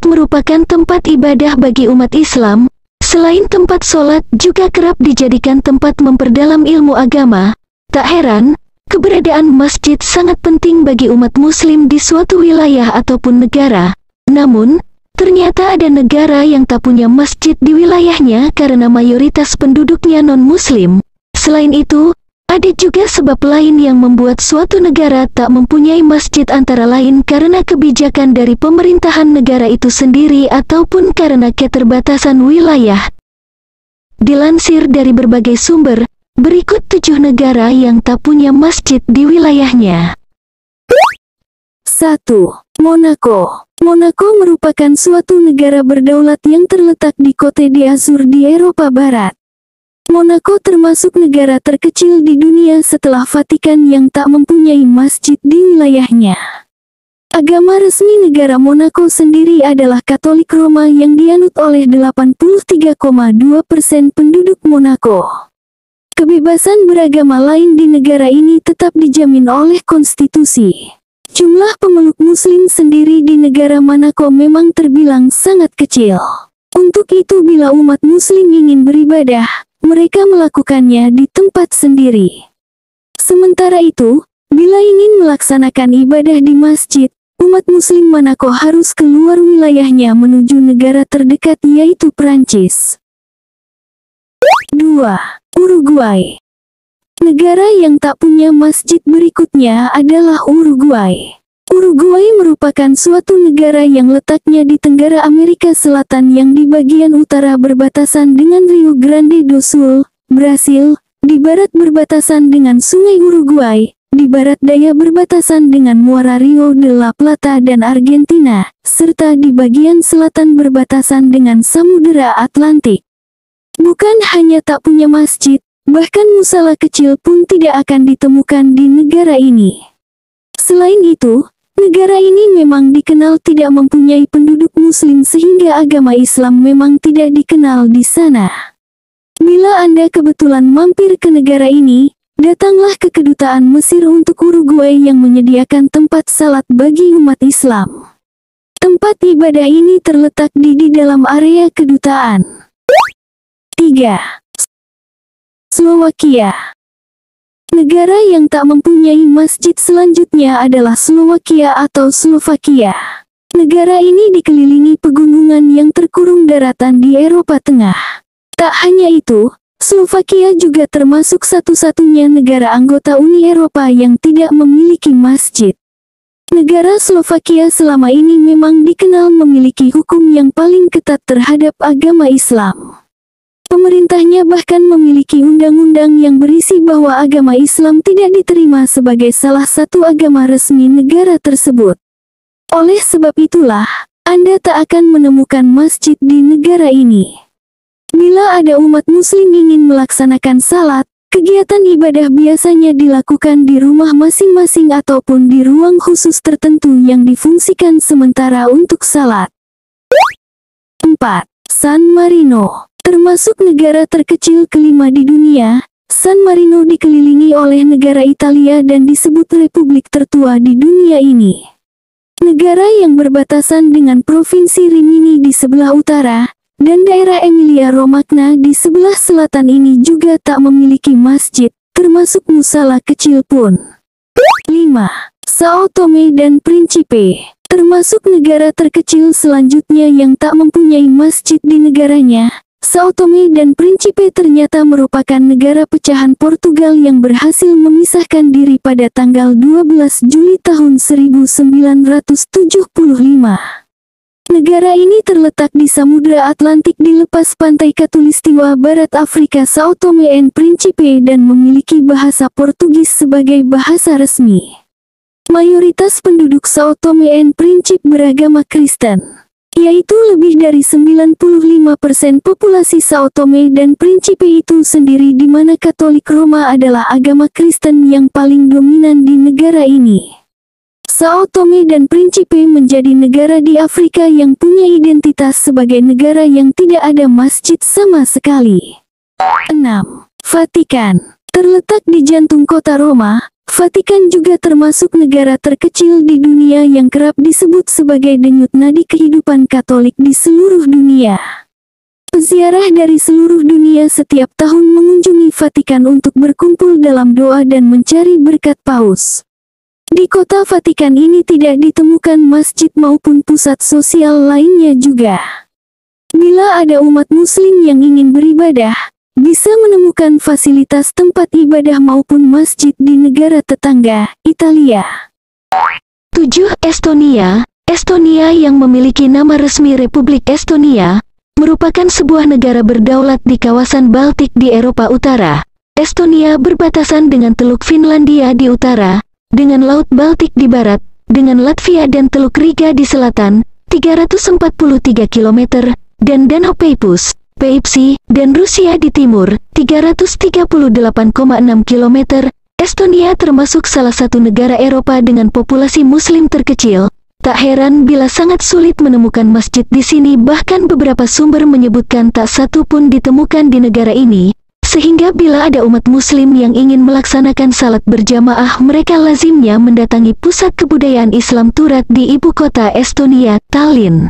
merupakan tempat ibadah bagi umat Islam. Selain tempat sholat, juga kerap dijadikan tempat memperdalam ilmu agama. Tak heran, keberadaan masjid sangat penting bagi umat Muslim di suatu wilayah ataupun negara. Namun, ternyata ada negara yang tak punya masjid di wilayahnya karena mayoritas penduduknya non-Muslim. Selain itu, ada juga sebab lain yang membuat suatu negara tak mempunyai masjid, antara lain karena kebijakan dari pemerintahan negara itu sendiri ataupun karena keterbatasan wilayah. Dilansir dari berbagai sumber, berikut 7 negara yang tak punya masjid di wilayahnya. 1. Monaco. Monaco merupakan suatu negara berdaulat yang terletak di Côte d'Azur di Eropa Barat. Monaco termasuk negara terkecil di dunia setelah Vatikan yang tak mempunyai masjid di wilayahnya. Agama resmi negara Monaco sendiri adalah Katolik Roma yang dianut oleh 83,2% penduduk Monaco. Kebebasan beragama lain di negara ini tetap dijamin oleh konstitusi. Jumlah pemeluk Muslim sendiri di negara Monaco memang terbilang sangat kecil. Untuk itu bila umat Muslim ingin beribadah, mereka melakukannya di tempat sendiri. Sementara itu, bila ingin melaksanakan ibadah di masjid, umat Muslim Monaco harus keluar wilayahnya menuju negara terdekat yaitu Prancis. 2. Uruguay. Negara yang tak punya masjid berikutnya adalah Uruguay. Uruguay merupakan suatu negara yang letaknya di tenggara Amerika Selatan yang di bagian utara berbatasan dengan Rio Grande do Sul, Brasil, di barat berbatasan dengan Sungai Uruguay, di barat daya berbatasan dengan muara Rio de la Plata dan Argentina, serta di bagian selatan berbatasan dengan Samudera Atlantik. Bukan hanya tak punya masjid, bahkan musala kecil pun tidak akan ditemukan di negara ini. Selain itu, negara ini memang dikenal tidak mempunyai penduduk Muslim sehingga agama Islam memang tidak dikenal di sana. Bila Anda kebetulan mampir ke negara ini, datanglah ke kedutaan Mesir untuk Uruguay yang menyediakan tempat salat bagi umat Islam. Tempat ibadah ini terletak di dalam area kedutaan. 3. Slovakia. Negara yang tak mempunyai masjid selanjutnya adalah Slovakia atau Slovakia. Negara ini dikelilingi pegunungan yang terkurung daratan di Eropa Tengah. Tak hanya itu, Slovakia juga termasuk satu-satunya negara anggota Uni Eropa yang tidak memiliki masjid. Negara Slovakia selama ini memang dikenal memiliki hukum yang paling ketat terhadap agama Islam. Pemerintahnya bahkan memiliki undang-undang yang berisi bahwa agama Islam tidak diterima sebagai salah satu agama resmi negara tersebut. Oleh sebab itulah, Anda tak akan menemukan masjid di negara ini. Bila ada umat Muslim ingin melaksanakan salat, kegiatan ibadah biasanya dilakukan di rumah masing-masing ataupun di ruang khusus tertentu yang difungsikan sementara untuk salat. 4. San Marino. Termasuk negara terkecil kelima di dunia, San Marino dikelilingi oleh negara Italia dan disebut Republik tertua di dunia ini. Negara yang berbatasan dengan Provinsi Rimini di sebelah utara, dan daerah Emilia-Romagna di sebelah selatan ini juga tak memiliki masjid, termasuk musala kecil pun. 5. Sao Tome dan Principe. Termasuk negara terkecil selanjutnya yang tak mempunyai masjid di negaranya. Sao Tome dan Principe ternyata merupakan negara pecahan Portugal yang berhasil memisahkan diri pada tanggal 12 Juli tahun 1975. Negara ini terletak di Samudra Atlantik di lepas pantai Khatulistiwa Barat Afrika. Sao Tome and Principe dan memiliki bahasa Portugis sebagai bahasa resmi. Mayoritas penduduk Sao Tome and Principe beragama Kristen, yaitu lebih dari 95% populasi Sao Tome dan Principe itu sendiri, di mana Katolik Roma adalah agama Kristen yang paling dominan di negara ini. Sao Tome dan Principe menjadi negara di Afrika yang punya identitas sebagai negara yang tidak ada masjid sama sekali. 6. Vatikan. Terletak di jantung kota Roma, Vatikan juga termasuk negara terkecil di dunia yang kerap disebut sebagai denyut nadi kehidupan Katolik di seluruh dunia. Peziarah dari seluruh dunia setiap tahun mengunjungi Vatikan untuk berkumpul dalam doa dan mencari berkat Paus. Di kota Vatikan ini tidak ditemukan masjid maupun pusat sosial lainnya juga. Bila ada umat Muslim yang ingin beribadah, bisa menemukan fasilitas tempat ibadah maupun masjid di negara tetangga, Italia. 7. Estonia. Estonia yang memiliki nama resmi Republik Estonia, merupakan sebuah negara berdaulat di kawasan Baltik di Eropa Utara. Estonia berbatasan dengan Teluk Finlandia di utara, dengan Laut Baltik di barat, dengan Latvia dan Teluk Riga di selatan, 343 km, dan Danau Peipus, Peipsi, dan Rusia di timur, 338,6 km. Estonia termasuk salah satu negara Eropa dengan populasi Muslim terkecil. Tak heran bila sangat sulit menemukan masjid di sini, bahkan beberapa sumber menyebutkan tak satu pun ditemukan di negara ini. Sehingga bila ada umat Muslim yang ingin melaksanakan salat berjamaah, mereka lazimnya mendatangi pusat kebudayaan Islam Turat di ibu kota Estonia, Tallinn.